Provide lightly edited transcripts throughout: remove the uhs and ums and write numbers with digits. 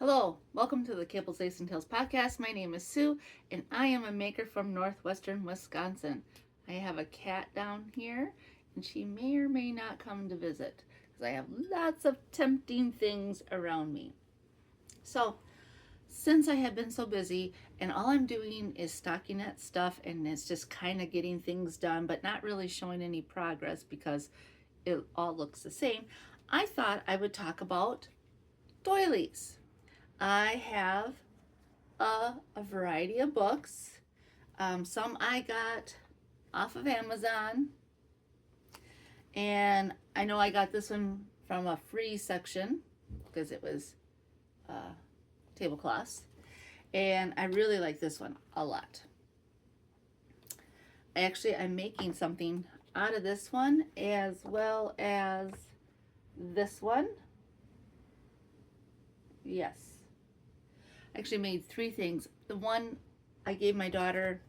Hello, welcome to the Cable's Lace and Tails podcast. My name is Sue, and I am a maker from northwestern Wisconsin. I have a cat down here, and she may or may not come to visit because I have lots of tempting things around me. So, since I have been so busy, and all I'm doing is stockinette stuff, and it's just kind of getting things done, but not really showing any progress because it all looks the same, I thought I would talk about doilies. I have a variety of books. Some I got off of Amazon, and I know I got this one from a free section because it was tablecloths, and I really like this one a lot. I'm making something out of this one as well as this one. Yes. I actually made three things. The one I gave my daughter,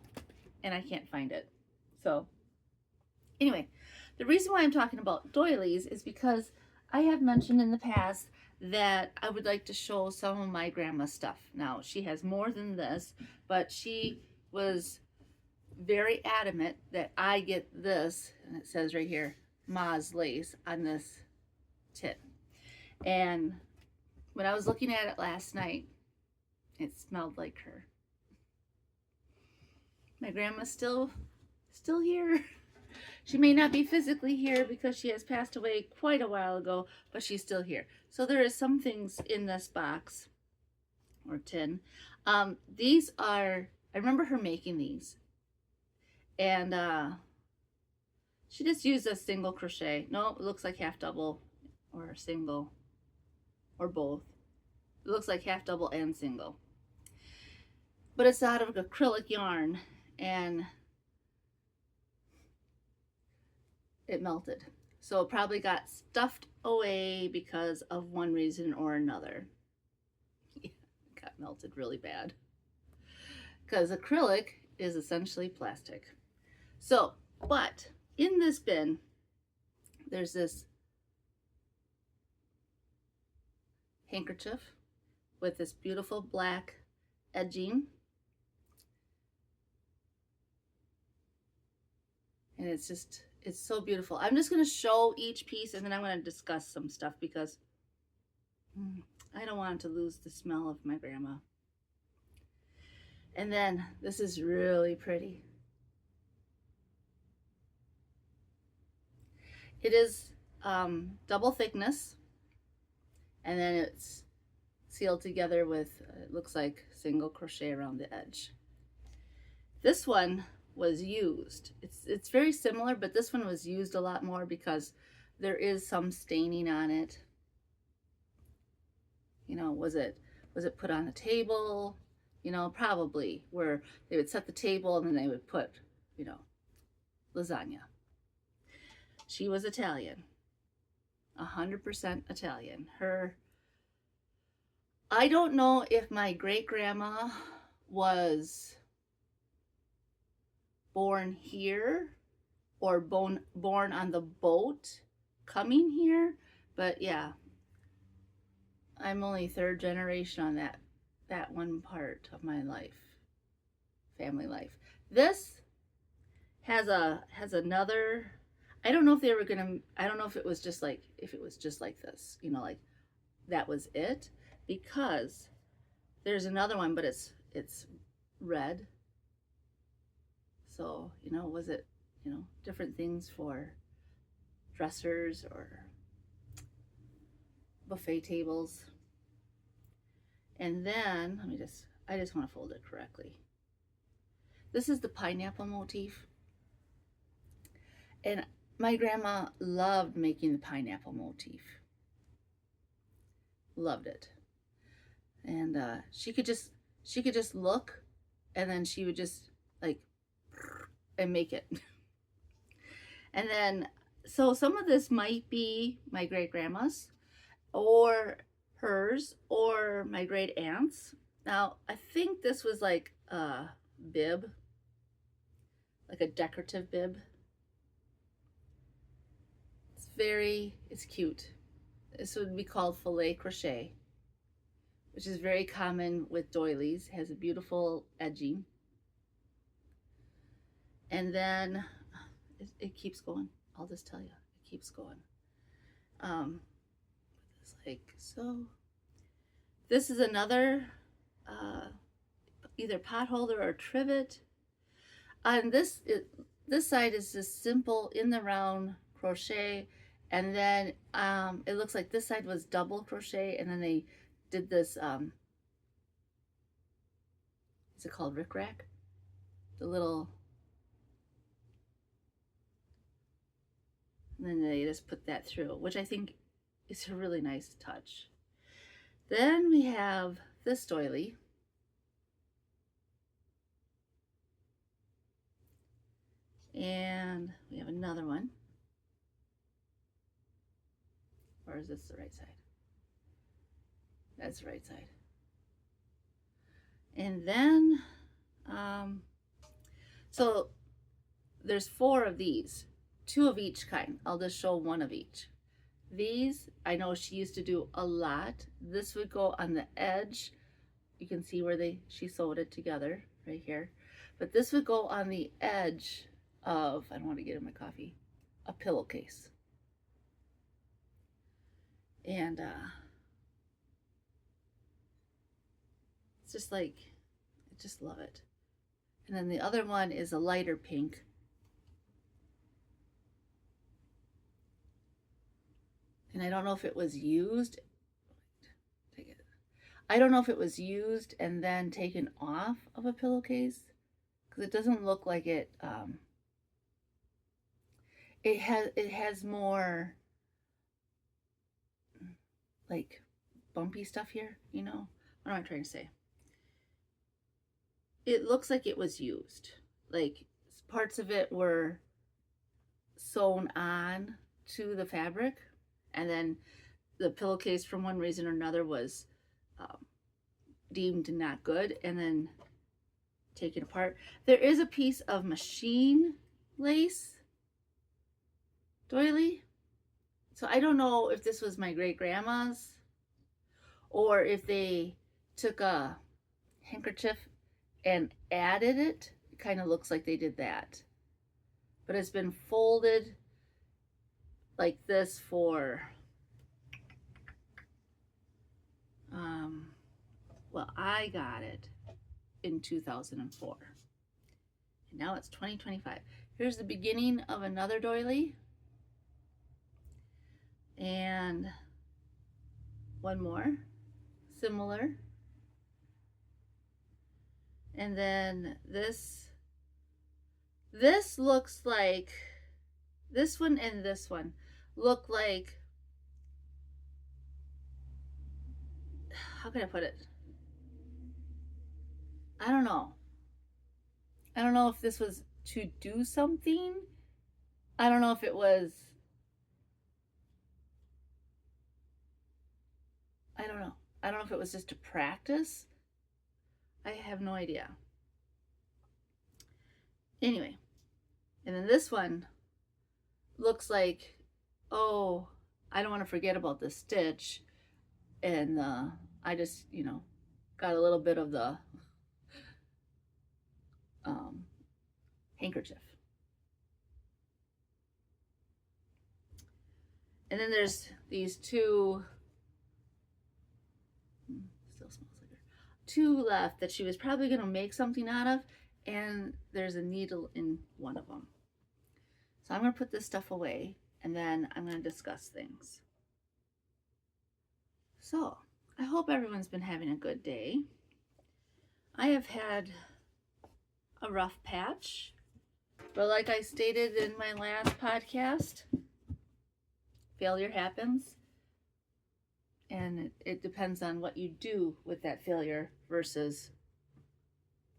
and I can't find it. So anyway, the reason why I'm talking about doilies is because I have mentioned in the past that I would like to show some of my grandma's stuff. Now, she has more than this, but she was very adamant that I get this, and it says right here, Ma's lace on this tin. And when I was looking at it last night, it smelled like her. My grandma's still here. She may not be physically here because she has passed away quite a while ago, but she's still here. So there is some things in this box or tin. These are, I remember her making these. And she just used a single crochet. No, it looks like half double or single or both. It looks like half double and single. But it's out of acrylic yarn, and it melted. So it probably got stuffed away because of one reason or another. Yeah, it got melted really bad. Because acrylic is essentially plastic. So, but in this bin, there's this handkerchief with this beautiful black edging. And it's so beautiful. I'm just going to show each piece, and then I'm going to discuss some stuff because I don't want to lose the smell of my grandma. And then this is really pretty. It is double thickness, and then it's sealed together with, it looks like single crochet around the edge. This one was used. It's very similar, but this one was used a lot more because there is some staining on it. You know, was it put on a table? You know, probably, where they would set the table and then they would put, you know, lasagna. She was Italian, 100% Italian. I don't know if my great grandma was born here or born on the boat coming here, but yeah, I'm only third generation on that one part of my life, family life. This has another, I don't know if they were gonna, I don't know if it was just like, this, you know, like that was it, because there's another one, but it's red. So, you know, was it, you know, different things for dressers or buffet tables. And then, I just want to fold it correctly. This is the pineapple motif. And my grandma loved making the pineapple motif. Loved it. And she could just look, and then she would just like and make it. And then, so some of this might be my great grandma's or hers or my great aunt's. Now, I think this was like a bib, like a decorative bib. It's cute. This would be called filet crochet, which is very common with doilies. It has a beautiful edging. And then it keeps going. I'll just tell you, it keeps going. It's like so. This is another either pot holder or trivet. On this side is just simple in the round crochet, and then it looks like this side was double crochet, and then they did this is it called rickrack? The little, and then they just put that through, which I think is a really nice touch. Then we have this doily. And we have another one. Or is this the right side? That's the right side. And then, so there's 4 of these, 2 of each kind. I'll just show 1 of each. These, I know she used to do a lot. This would go on the edge. You can see where she sewed it together right here. But this would go on the edge of, I don't want to get in my coffee, a pillowcase. And it's just like, I just love it. And then the other one is a lighter pink. And I don't know if it was used. I don't know if it was used and then taken off of a pillowcase, because it doesn't look like it. It has more like bumpy stuff here, you know? What am I trying to say? It looks like it was used. Like parts of it were sewn on to the fabric, and then the pillowcase, from one reason or another, was deemed not good and then taken apart. There is a piece of machine lace doily. So I don't know if this was my great-grandma's or if they took a handkerchief and added it. It kind of looks like they did that. But it's been folded like this for, well, I got it in 2004. And now it's 2025. Here's the beginning of another doily. And one more, similar. And then this looks like, this one and this one look like, how can I put it? I don't know. I don't know if this was to do something. I don't know if it was, I don't know. I don't know if it was just to practice. I have no idea. Anyway, and then this one looks like, oh, I don't want to forget about this stitch. And I just, you know, got a little bit of the handkerchief. And then there's these two, still smells like her, 2 left that she was probably going to make something out of, and there's a needle in one of them. So I'm going to put this stuff away, and then I'm going to discuss things. So I hope everyone's been having a good day. I have had a rough patch, but like I stated in my last podcast, failure happens, and it depends on what you do with that failure versus,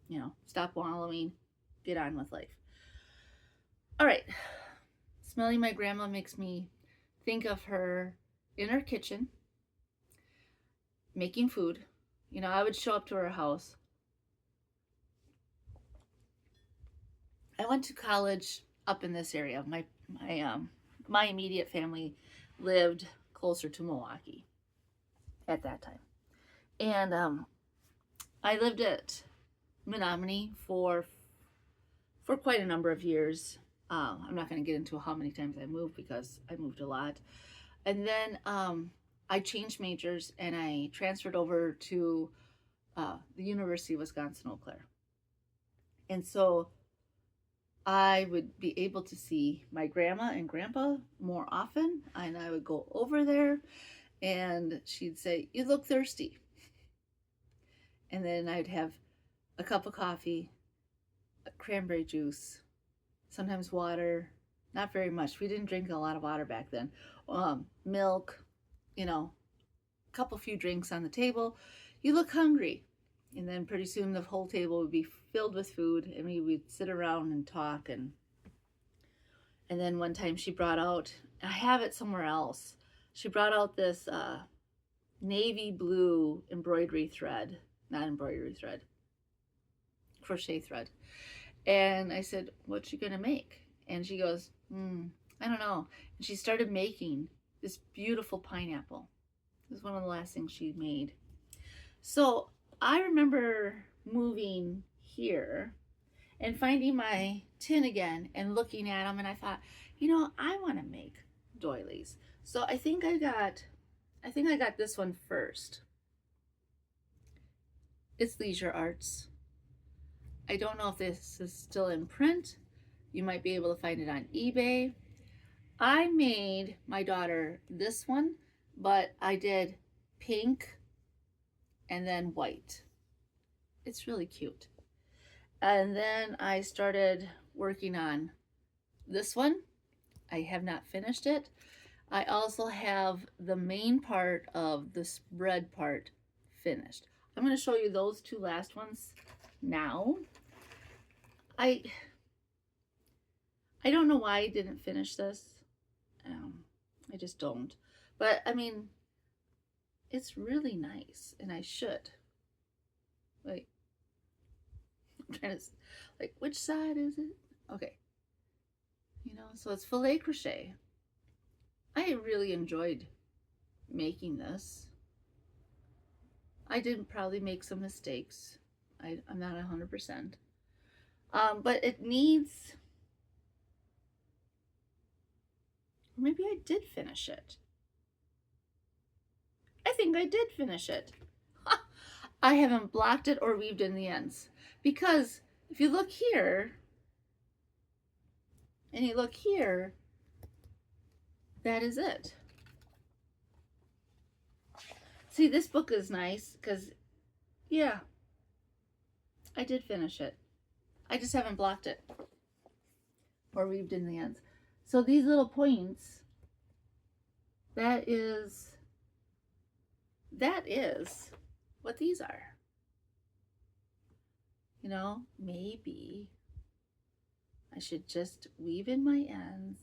you know, stop wallowing, get on with life. All right, smelling my grandma makes me think of her in her kitchen making food. You know, I would show up to her house. I went to college up in this area. My immediate family lived closer to Milwaukee at that time. And I lived at Menominee for quite a number of years. I'm not going to get into how many times I moved because I moved a lot. And then I changed majors and I transferred over to the University of Wisconsin-Eau Claire. And so I would be able to see my grandma and grandpa more often. And I would go over there and she'd say, "You look thirsty." And then I'd have a cup of coffee, cranberry juice, sometimes water, not very much. We didn't drink a lot of water back then. Milk, you know, a couple few drinks on the table. You look hungry. And then pretty soon the whole table would be filled with food and we would sit around and talk. And then one time she brought out, I have it somewhere else, she brought out this navy blue embroidery thread, not embroidery thread, crochet thread. And I said, "What's she gonna make?" And she goes, "I don't know." And she started making this beautiful pineapple. It was one of the last things she made. So I remember moving here and finding my tin again and looking at them, and I thought, you know, I want to make doilies. So I think I got this one first. It's Leisure Arts. I don't know if this is still in print. You might be able to find it on eBay. I made my daughter this one, but I did pink and then white. It's really cute. And then I started working on this one. I have not finished it. I also have the main part of the spread part finished. I'm going to show you those two last ones now. I don't know why I didn't finish this. I just don't. But I mean, it's really nice, and I should. Wait, I'm trying to, like, which side is it? Okay. You know, so it's filet crochet. I really enjoyed making this. I did probably make some mistakes. I'm not 100%. But it needs, maybe I did finish it. I think I did finish it. I haven't blocked it or weaved in the ends. Because if you look here, and you look here, that is it. See, this book is nice because, yeah, I did finish it. I just haven't blocked it or weaved in the ends. So these little points, that is what these are. You know, maybe I should just weave in my ends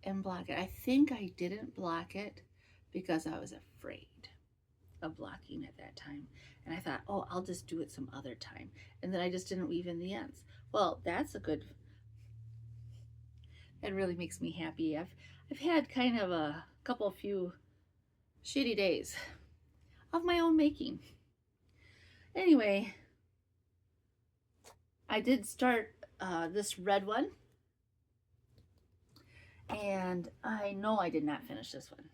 and block it. I think I didn't block it because I was afraid of blocking at that time. And I thought, oh, I'll just do it some other time. And then I just didn't weave in the ends. Well, that's a good, that really makes me happy. I've had kind of a few shitty days of my own making. Anyway, I did start this red one, and I know I did not finish this one.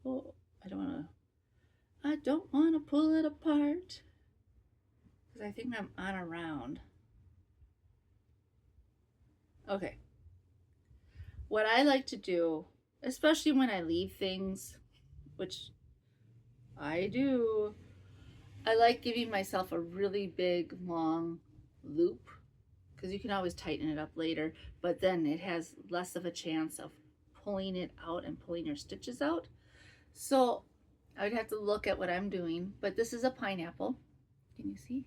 Oh, I don't want to pull it apart because I think I'm on a round. Okay. What I like to do, especially when I leave things, which I do, I like giving myself a really big long loop because you can always tighten it up later, but then it has less of a chance of pulling it out and pulling your stitches out. So I would have to look at what I'm doing, but this is a pineapple. Can you see?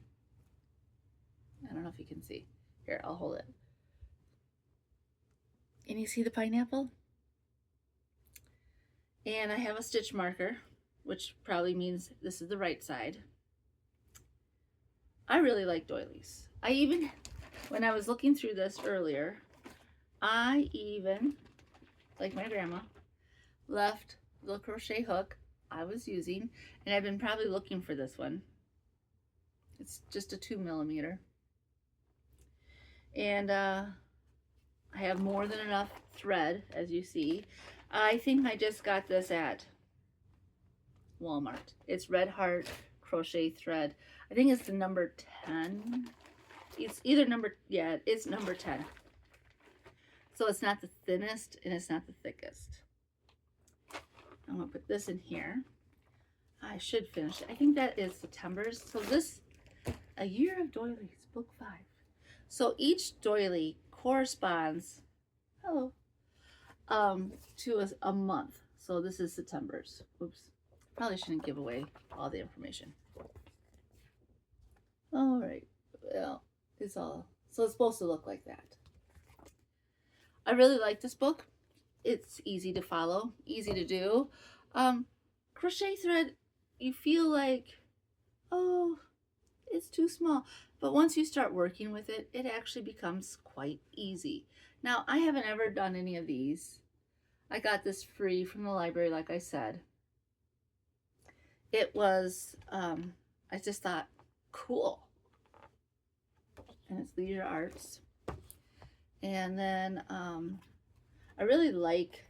I don't know if you can see. Here, I'll hold it. Can you see the pineapple? And I have a stitch marker, which probably means this is the right side. I really like doilies. I even, when I was looking through this earlier, I even, like my grandma, left the crochet hook I was using, and I've been probably looking for this one. It's just a 2mm. And I have more than enough thread, as you see. I think I just got this at Walmart. It's Red Heart crochet thread. I think it's the number 10. It's either number, yeah, it's number 10. So it's not the thinnest and it's not the thickest. I'm gonna put this in here. I should finish it. I think that is September's. So this, A Year of Doilies, book 5. So each doily corresponds, hello, to a month. So this is September's. Oops, probably shouldn't give away all the information. All right, well, it's all, so it's supposed to look like that. I really like this book. It's easy to follow, easy to do. Crochet thread, you feel like, oh, it's too small. But once you start working with it, it actually becomes quite easy. Now, I haven't ever done any of these. I got this free from the library, like I said. It was, I just thought, cool. And it's Leisure Arts. And then I really like,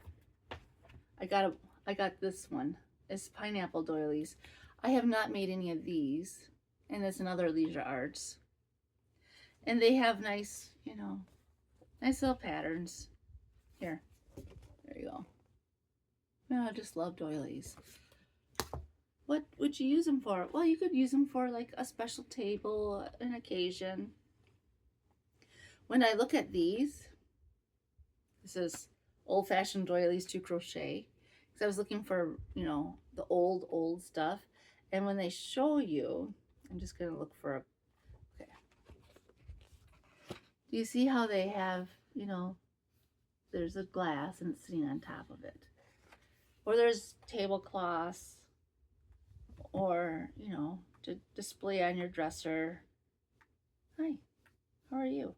I got this one. It's Pineapple Doilies. I have not made any of these. And it's another Leisure Arts. And they have nice, you know, nice little patterns. Here, there you go. I just love doilies. What would you use them for? Well, you could use them for like a special table, an occasion. When I look at these, this is old-fashioned doilies to crochet. Because I was looking for, you know, the old stuff. And when they show you, I'm just going to look for a, okay. Do you see how they have, you know, there's a glass and it's sitting on top of it. Or there's tablecloths, or, you know, to display on your dresser. Hi, how are you?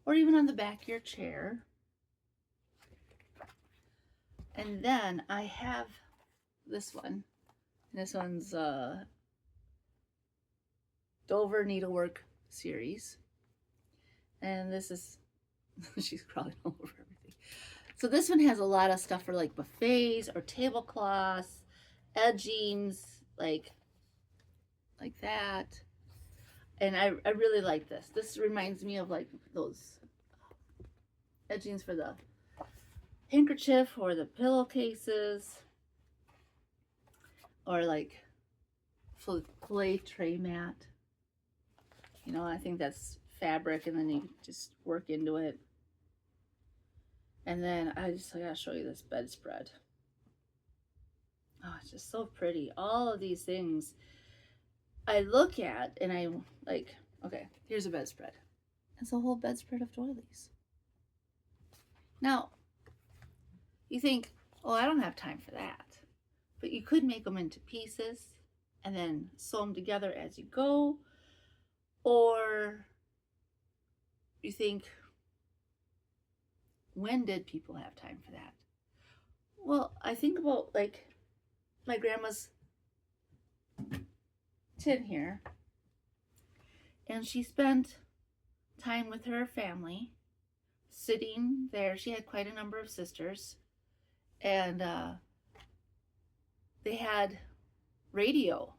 Or even on the back of your chair. And then I have this one. And this one's Dover Needlework series. And this is, she's crawling all over everything. So this one has a lot of stuff for like buffets or tablecloths, edgings, like that. And I really like this. This reminds me of like those edgings for the handkerchief or the pillowcases, or like filet tray mat. You know, I think that's fabric, and then you just work into it. And then I gotta show you this bedspread. Oh, it's just so pretty. All of these things I look at and I like, okay, here's a bedspread. It's a whole bedspread of doilies. Now, you think, oh, I don't have time for that. But you could make them into pieces and then sew them together as you go. Or you think, when did people have time for that? Well, I think about like my grandma's tin here. And she spent time with her family, sitting there. She had quite a number of sisters. And they had radio.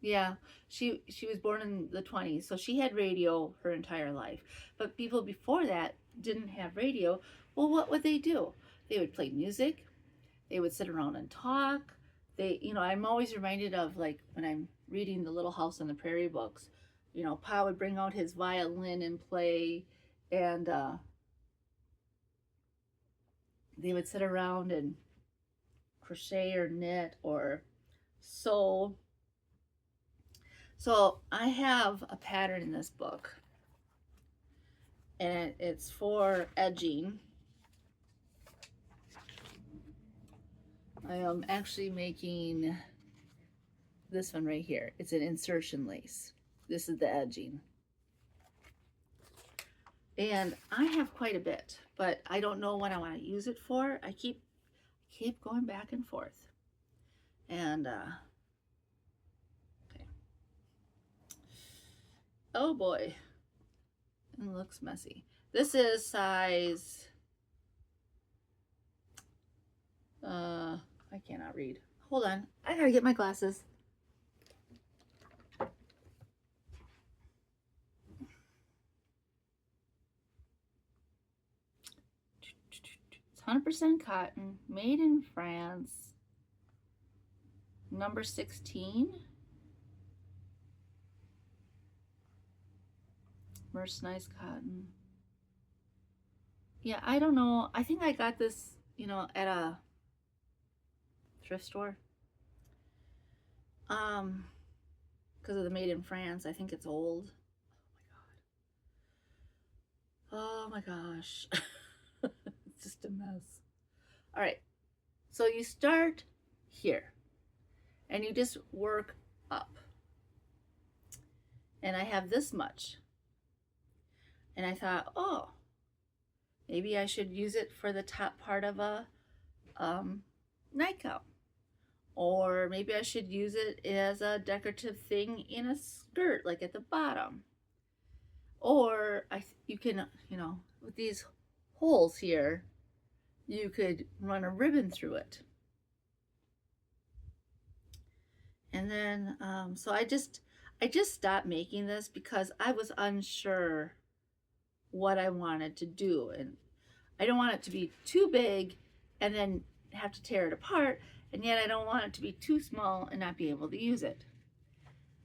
Yeah, she was born in the 20s, so she had radio her entire life. But people before that didn't have radio. Well, what would they do? They would play music. They would sit around and talk. They, you know, I'm always reminded of like when I'm reading the Little House on the Prairie books. You know, Pa would bring out his violin and play, and they would sit around and crochet or knit or sew. So I have a pattern in this book, and it's for edging. I am actually making this one right here. It's an insertion lace. This is the edging. And I have quite a bit, but I don't know what I want to use it for. I keep keep going back and forth. And, okay. Oh boy. It looks messy. This is size, I cannot read. Hold on. I gotta get my glasses. It's 100% cotton, made in France. Number 16. Mercerized cotton. Yeah, I don't know. I think I got this, you know, at a thrift store. Because of the made in France. I think it's old. Oh my gosh. It's just a mess. All right. So you start here and you just work up. And I have this much. And I thought, oh, maybe I should use it for the top part of a nightgown. Or maybe I should use it as a decorative thing in a skirt, like at the bottom. Or you can, you know, with these holes here, you could run a ribbon through it. And then, so I just stopped making this because I was unsure what I wanted to do. And I don't want it to be too big and then have to tear it apart. And yet I don't want it to be too small and not be able to use it.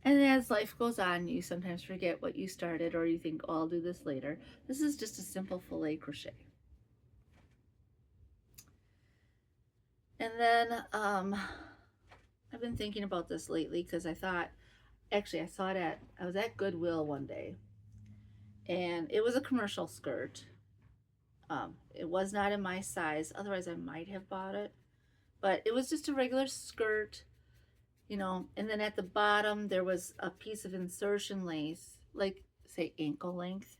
And as life goes on, you sometimes forget what you started, or you think, oh, I'll do this later. This is just a simple filet crochet. And then I've been thinking about this lately because I thought, actually I saw it I was at Goodwill one day, and it was a commercial skirt. It was not in my size, otherwise I might have bought it. But it was just a regular skirt, you know, and then at the bottom there was a piece of insertion lace, like say ankle length,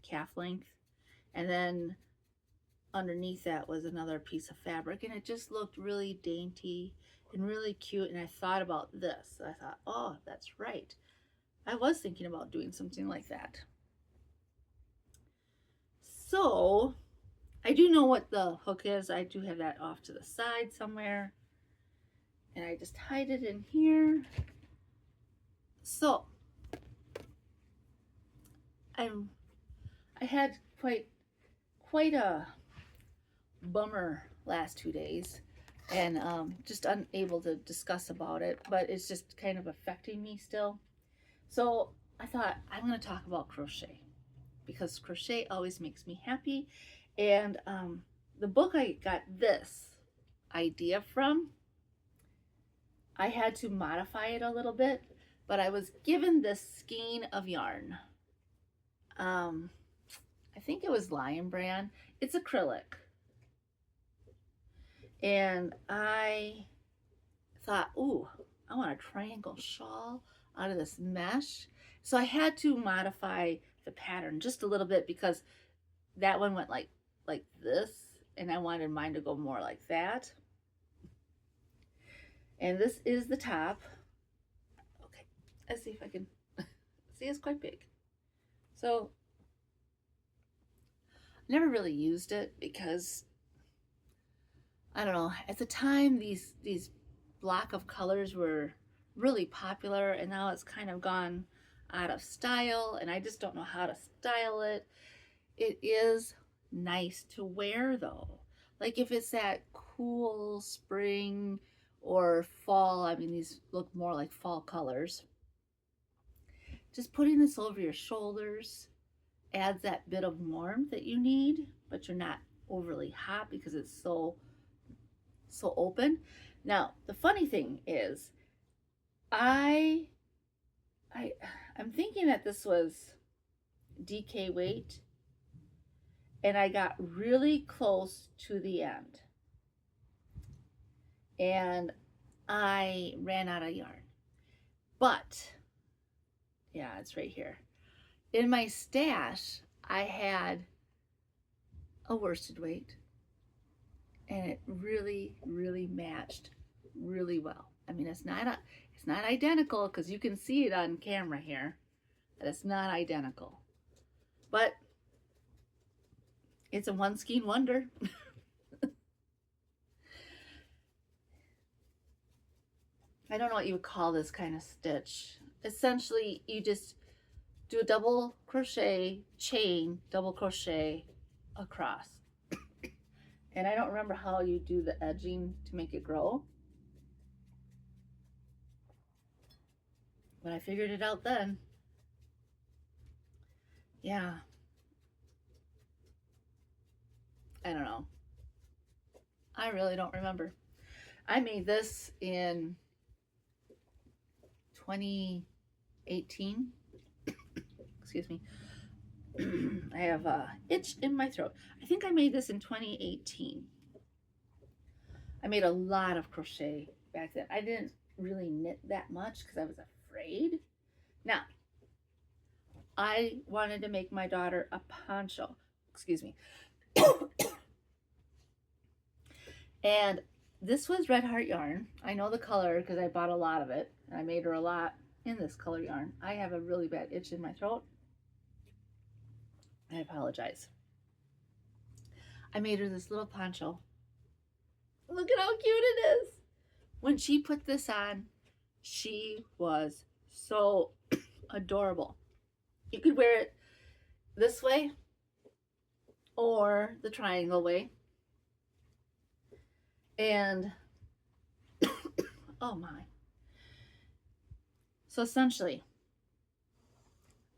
calf length, and then underneath that was another piece of fabric, and it just looked really dainty and really cute. And I thought about this. I thought, oh, that's right. I was thinking about doing something like that. So I do know what the hook is. I do have that off to the side somewhere. And I just hide it in here. So I had quite a bummer last 2 days, and just unable to discuss about it, but it's just kind of affecting me still. So I thought I'm going to talk about crochet, because crochet always makes me happy. And the book I got this idea from, I had to modify it a little bit, but I was given this skein of yarn. I think it was Lion Brand. It's acrylic. And I thought, ooh, I want a triangle shawl out of this mesh. So I had to modify the pattern just a little bit, because that one went like this, and I wanted mine to go more like that. And this is the top. Okay, let's see if I can see. It's quite big. So I never really used it because, I don't know, at the time these block of colors were really popular, and now it's kind of gone out of style, and I just don't know how to style it. It is nice to wear though. Like if it's that cool spring or fall, I mean, these look more like fall colors. Just putting this over your shoulders adds that bit of warmth that you need, but you're not overly hot because it's so open. Now, the funny thing is, I'm thinking that this was DK weight, and I got really close to the end, and I ran out of yarn. But yeah, it's right here. In my stash, I had a worsted weight, and it really, really matched really well. I mean, it's not identical because you can see it on camera here, that it's not identical, but it's a one skein wonder. I don't know what you would call this kind of stitch. Essentially, you just do a double crochet, chain, double crochet across. And I don't remember how you do the edging to make it grow, but I figured it out then. Yeah. I don't know. I really don't remember. I made this in 2018. Excuse me. I have a itch in my throat. I think I made this in 2018. I made a lot of crochet back then. I didn't really knit that much because I was afraid. Now, I wanted to make my daughter a poncho. Excuse me. And this was Red Heart yarn. I know the color because I bought a lot of it. I made her a lot in this color yarn. I have a really bad itch in my throat. I apologize. I made her this little poncho. Look at how cute it is. When she put this on, she was so adorable. You could wear it this way or the triangle way. And oh my. So essentially,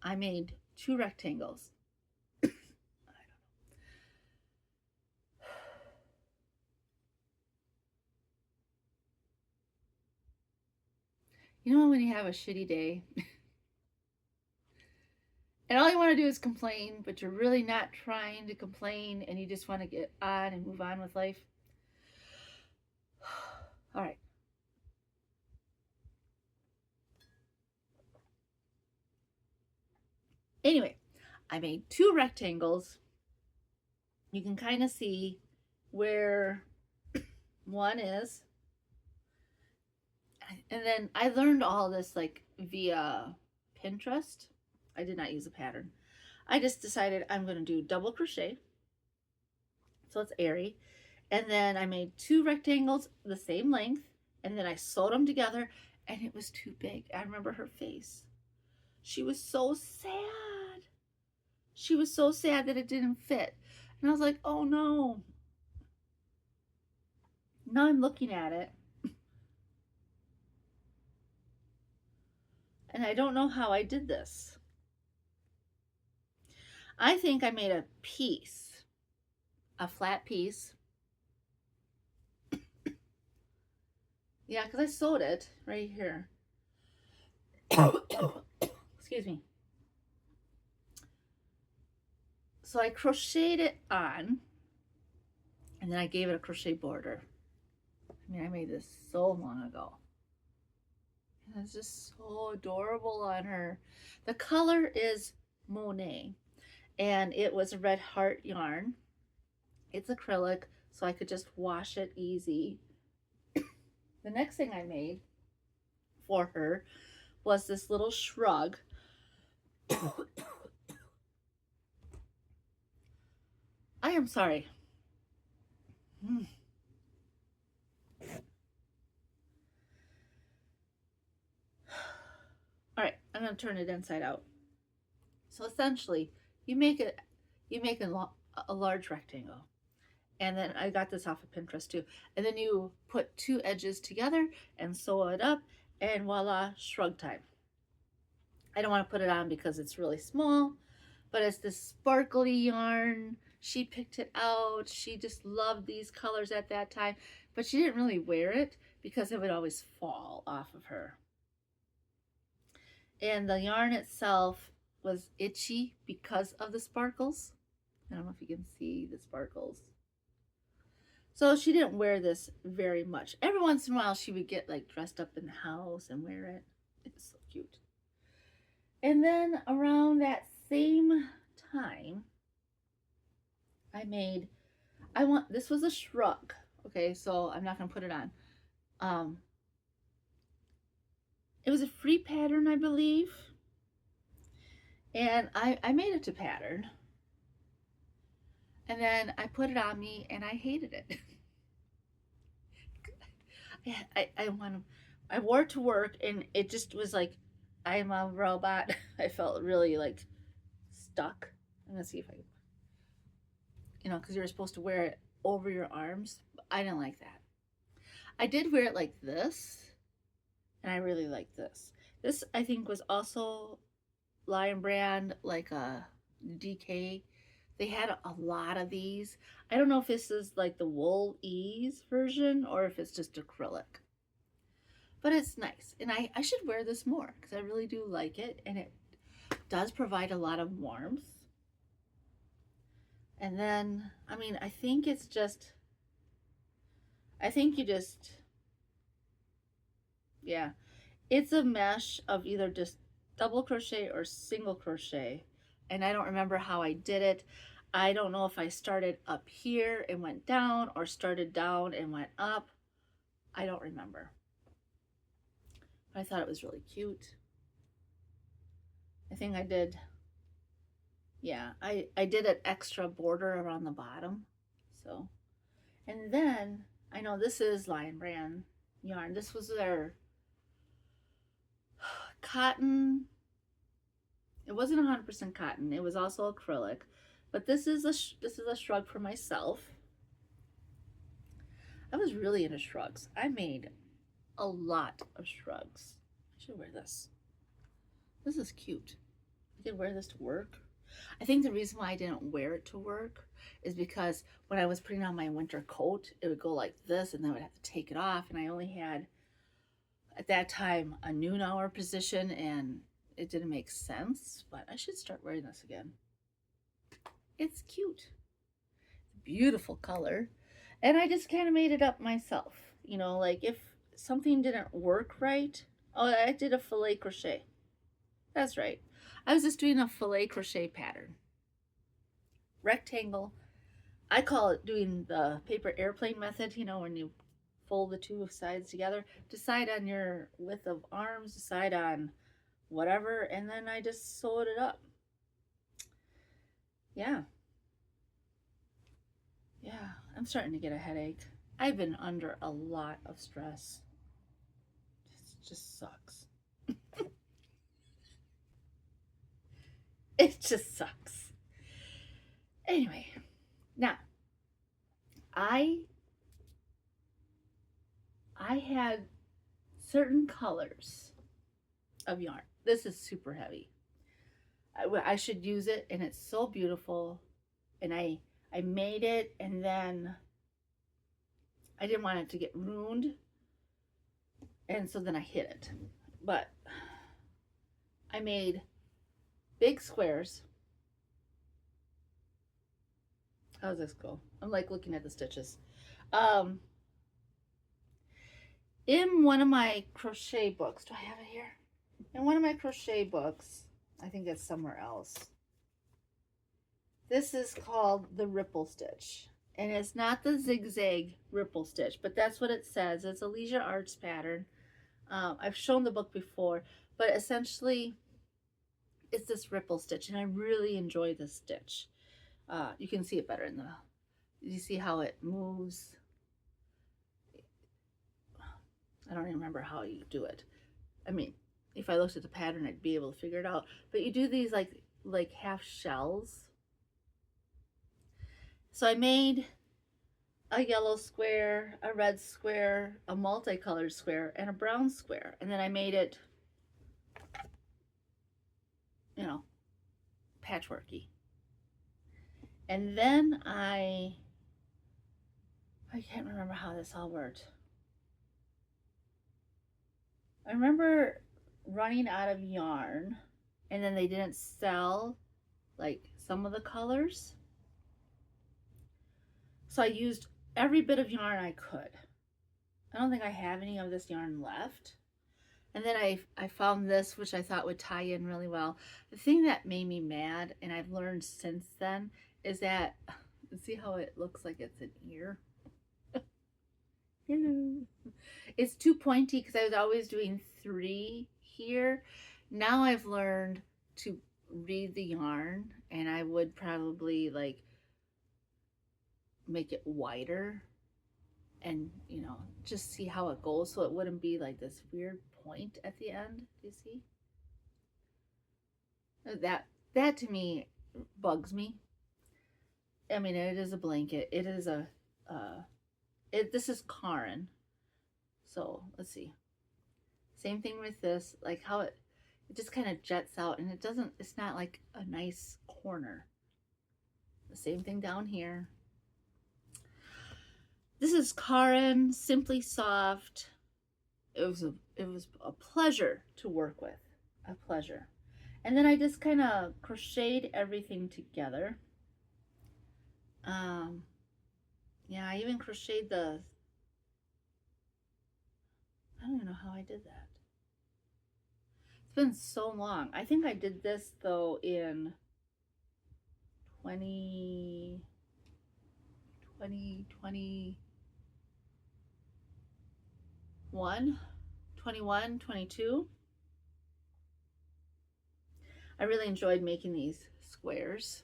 I made 2 rectangles. You know when you have a shitty day and all you want to do is complain, but you're really not trying to complain and you just want to get on and move on with life? All right. Anyway, I made 2 rectangles. You can kind of see where one is. And then I learned all this like via Pinterest. I did not use a pattern. I just decided I'm going to do double crochet. So it's airy. And then I made 2 rectangles the same length. And then I sewed them together and it was too big. I remember her face. She was so sad. She was so sad that it didn't fit. And I was like, oh no. Now I'm looking at it. And I don't know how I did this. I think I made a piece, a flat piece. Yeah, because I sewed it right here. Excuse me. So I crocheted it on, and then I gave it a crochet border. I mean, I made this so long ago. And it's just so adorable on her. The color is Monet, and it was a Red Heart yarn. It's acrylic, so I could just wash it easy. The next thing I made for her was this little shrug. I am sorry. All right, I'm going to turn it inside out. So essentially, you make a large rectangle. And then I got this off of Pinterest too. And then you put 2 edges together and sew it up, and voila, shrug time. I don't want to put it on because it's really small, but it's this sparkly yarn. She picked it out. She just loved these colors at that time, but she didn't really wear it because it would always fall off of her. And the yarn itself was itchy because of the sparkles. I don't know if you can see the sparkles. So she didn't wear this very much. Every once in a while she would get like dressed up in the house and wear it. It was so cute. And then around that same time, this was a shrug. Okay, so I'm not gonna put it on. It was a free pattern, I believe. And I made it to pattern. And then I put it on me and I hated it. I wore it to work and it just was like, I'm a robot. I felt really like stuck. I'm gonna see if I, because you were supposed to wear it over your arms. I didn't like that. I did wear it like this, and I really like this. This I think was also Lion Brand, like a DK. They had a lot of these. I don't know if this is like the Wool Ease version or if it's just acrylic. But it's nice. And I should wear this more because I really do like it. And it does provide a lot of warmth. And then, I mean, I think you just, yeah. It's a mesh of either just double crochet or single crochet. And I don't remember how I did it. I don't know if I started up here and went down or started down and went up. I don't remember. But I thought it was really cute. I think I did, yeah, I did an extra border around the bottom. So, and then I know this is Lion Brand yarn. This was their cotton. It wasn't 100% cotton. It was also acrylic, but this is a shrug for myself. I was really into shrugs. I made a lot of shrugs. I should wear this. This is cute. I could wear this to work. I think the reason why I didn't wear it to work is because when I was putting on my winter coat, it would go like this and then I would have to take it off. And I only had, at that time, a noon hour position and it didn't make sense, but I should start wearing this again. It's cute. Beautiful color. And I just kind of made it up myself. Like if something didn't work right. Oh, I did a filet crochet. That's right. I was just doing a filet crochet pattern. Rectangle. I call it doing the paper airplane method, when you fold the two sides together. Decide on your width of arms, decide on whatever, and then I just sewed it up. Yeah. Yeah, I'm starting to get a headache. I've been under a lot of stress. It just sucks. It just sucks. Anyway, now I had certain colors of yarn. This is super heavy. I should use it, and it's so beautiful. And I made it, and then I didn't want it to get ruined, and so then I hid it. But I made big squares. How does this go? I'm like looking at the stitches. In one of my crochet books, do I have it here? In one of my crochet books, I think it's somewhere else. This is called the ripple stitch. And it's not the zigzag ripple stitch, but that's what it says. It's a Leisure Arts pattern. I've shown the book before, but essentially it's this ripple stitch, and I really enjoy this stitch. You can see it better in you see how it moves. I don't even remember how you do it. I mean, if I looked at the pattern, I'd be able to figure it out. But you do these like half shells. So I made a yellow square, a red square, a multicolored square, and a brown square. And then I made it, patchworky. And then I can't remember how this all worked. I remember running out of yarn, and then they didn't sell like some of the colors. So I used every bit of yarn I could. I don't think I have any of this yarn left. And then I found this, which I thought would tie in really well. The thing that made me mad, and I've learned since then, is that See how it looks like it's an ear? Hello. It's too pointy because I was always doing 3 here. Now I've learned to read the yarn, and I would probably like make it wider and, you know, just see how it goes so it wouldn't be like this weird point at the end. Do you see? That to me bugs me. I mean, it is a blanket. It is a this is Karen. So let's see. Same thing with this, like how it just kind of jets out, and it's not like a nice corner. The same thing down here. This is Karen, Simply Soft. It was a pleasure to work with, a pleasure. And then I just kind of crocheted everything together. Yeah, I even crocheted I don't even know how I did that. It's been so long. I think I did this though in 2021, 21, 22. I really enjoyed making these squares.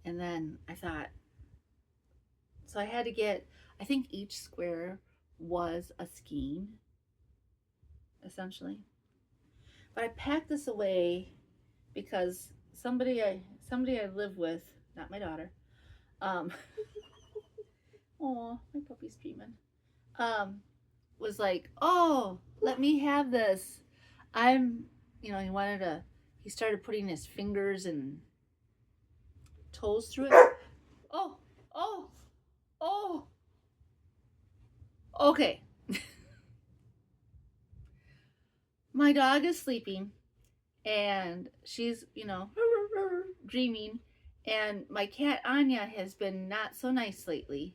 And then I thought, so I had to get, I think each square was a skein, essentially. But I packed this away because somebody I live with, not my daughter, oh, my puppy's dreaming, was like, oh, let me have this. You know, he started putting his fingers and toes through it. Oh, okay. My dog is sleeping and she's, you know, dreaming, and my cat Anya has been not so nice lately,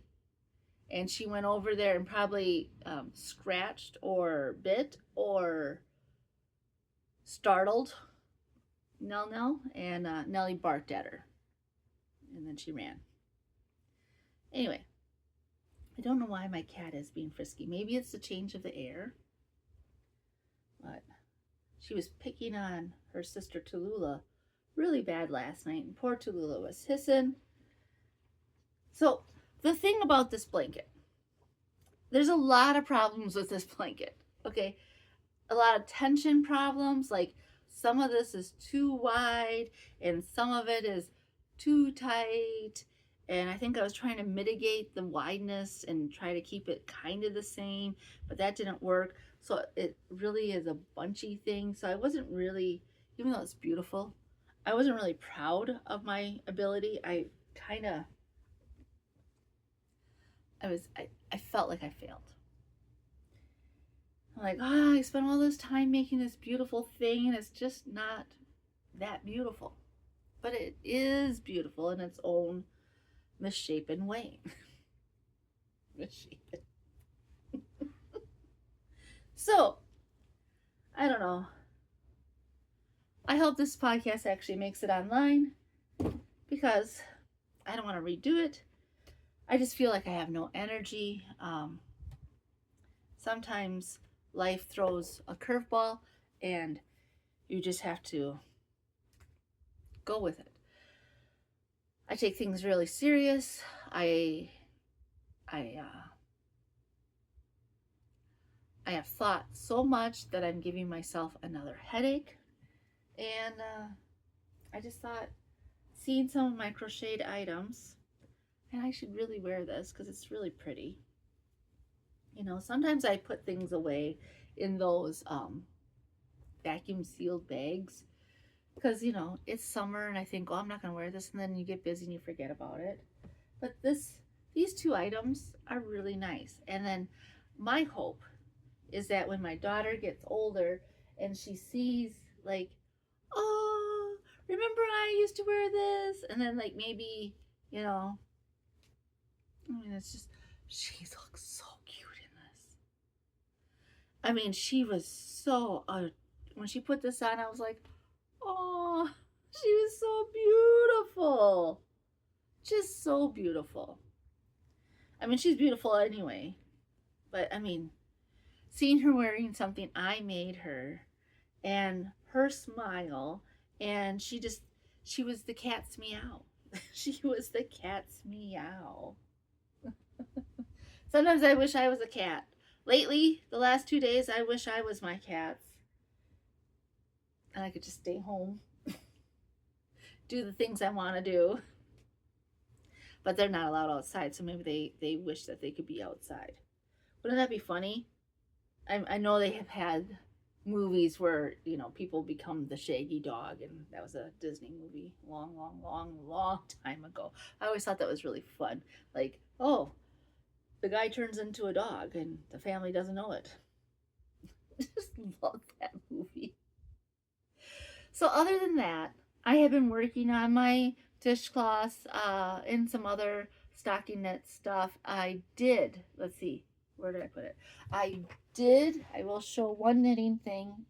and she went over there and probably scratched or bit or startled Nell, and Nellie barked at her, and then she ran. Anyway, I don't know why my cat is being frisky. Maybe it's the change of the air, but she was picking on her sister Tallulah really bad last night, and poor Tallulah was hissing. So the thing about this blanket, there's a lot of problems with this blanket, okay? A lot of tension problems, like some of this is too wide and some of it is too tight. And I think I was trying to mitigate the wideness and try to keep it kind of the same, but that didn't work. So it really is a bunchy thing. So I wasn't really, even though it's beautiful, I wasn't really proud of my ability. I felt like I failed. I'm like, I spent all this time making this beautiful thing and it's just not that beautiful. But it is beautiful in its own misshapen way. Misshapen. So, I don't know. I hope this podcast actually makes it online because I don't want to redo it. I just feel like I have no energy. Sometimes life throws a curveball and you just have to go with it. I take things really serious. I have thought so much that I'm giving myself another headache. And I just thought, seeing some of my crocheted items, and I should really wear this because it's really pretty. You know, sometimes I put things away in those vacuum sealed bags because, you know, it's summer and I think, oh, I'm not going to wear this, and then you get busy and you forget about it. But these 2 items are really nice. And then my hope is that when my daughter gets older and she sees like, oh, remember I used to wear this? And then like maybe, you know, I mean, it's just, she looks so cute in this. I mean, she was so, when she put this on, I was like, oh, she was so beautiful. Just so beautiful. I mean, she's beautiful anyway, but I mean, seeing her wearing something I made her and her smile, and she was the cat's meow. She was the cat's meow. Sometimes I wish I was a cat. Lately, the last 2 days, I wish I was my cats. And I could just stay home, do the things I want to do. But they're not allowed outside, so maybe they wish that they could be outside. Wouldn't that be funny? I know they have had movies where, you know, people become the shaggy dog, and that was a Disney movie long time ago. I always thought that was really fun. Like, oh, the guy turns into a dog and the family doesn't know it. Just love that movie. So other than that, I have been working on my dishcloths and some other stocking knit stuff. I did, let's see, where did I put it? I will show one knitting thing.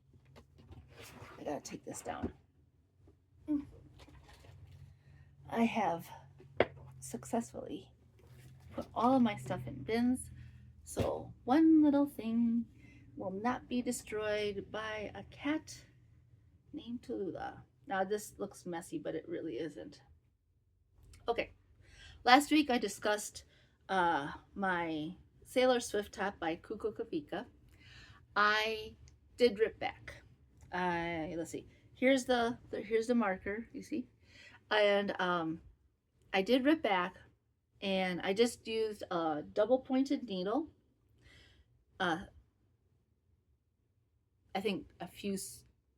I gotta take this down. I have successfully put all of my stuff in bins, so one little thing will not be destroyed by a cat named Tallulah. Now this looks messy, but it really isn't. Okay, last week I discussed my Sailor Swift top by Kutovakika. I did rip back. Let's see. Here's the marker. You see, and I did rip back, and I just used a double pointed needle. I think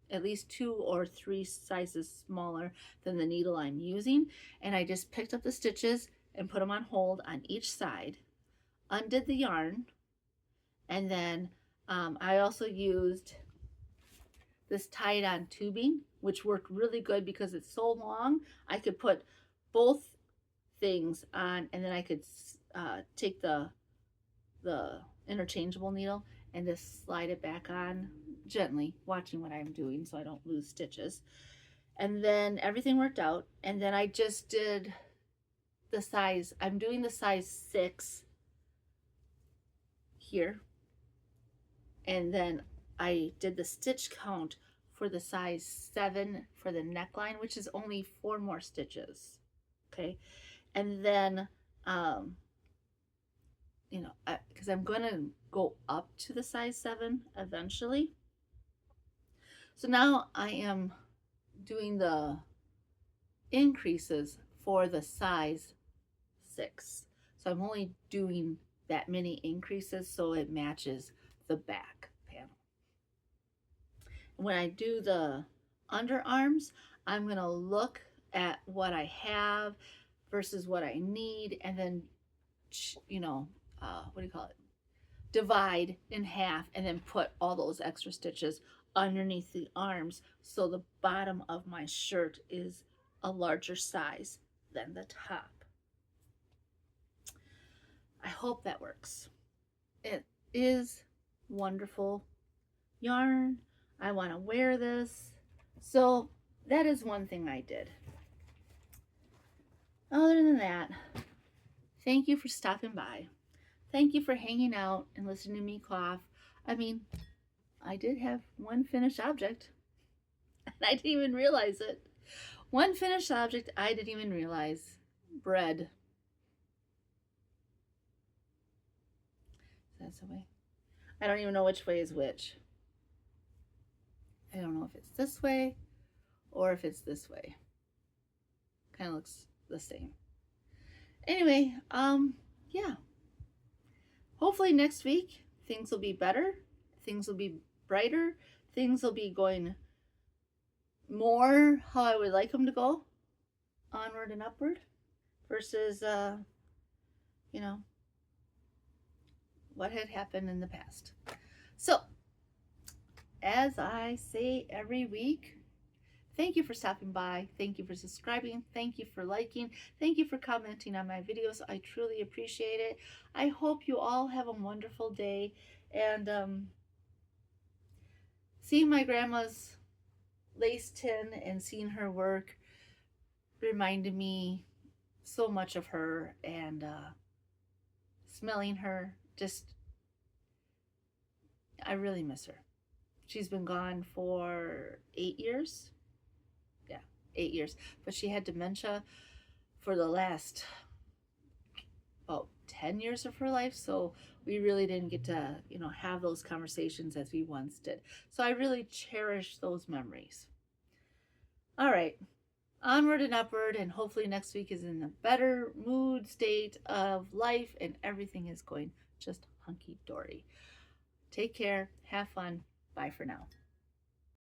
at least 2 or 3 sizes smaller than the needle I'm using, and I just picked up the stitches and put them on hold on each side, undid the yarn, and then I also used this tied on tubing, which worked really good because it's so long. I could put both things on, and then I could take the interchangeable needle and just slide it back on gently, watching what I'm doing so I don't lose stitches. And then everything worked out, and then I just did the size. I'm doing the size 6 here, and then I did the stitch count for the size 7 for the neckline, which is only 4 more stitches. Okay, and then you know, because I'm gonna go up to the size 7 eventually. So now I am doing the increases for the size 6. So I'm only doing that many increases so it matches the back panel. When I do the underarms, I'm going to look at what I have versus what I need, and then, you know, what do you call it? Divide in half, and then put all those extra stitches underneath the arms so the bottom of my shirt is a larger size than the top. I hope that works. It is wonderful yarn. I want to wear this. So that is one thing I did. Other than that, thank you for stopping by. Thank you for hanging out and listening to me cough. I mean, I did have one finished object, and I didn't even realize it. One finished object I didn't even realize. Bread. That's the way. I don't even know which way is which. I don't know if it's this way or if it's this way. Kind of looks the same. Anyway, yeah. Hopefully next week things will be better. Things will be brighter. Things will be going more how I would like them to go. Onward and upward. Versus, you know, what had happened in the past. So, as I say every week, thank you for stopping by. Thank you for subscribing. Thank you for liking. Thank you for commenting on my videos. I truly appreciate it. I hope you all have a wonderful day. And seeing my grandma's lace tin and seeing her work reminded me so much of her, and smelling her, just, I really miss her. She's been gone for 8 years. Yeah, 8 years. But she had dementia for the last about 10 years of her life. So we really didn't get to, have those conversations as we once did. So I really cherish those memories. All right, onward and upward, and hopefully next week is in a better mood state of life and everything is going just hunky dory. Take care, have fun. Bye for now.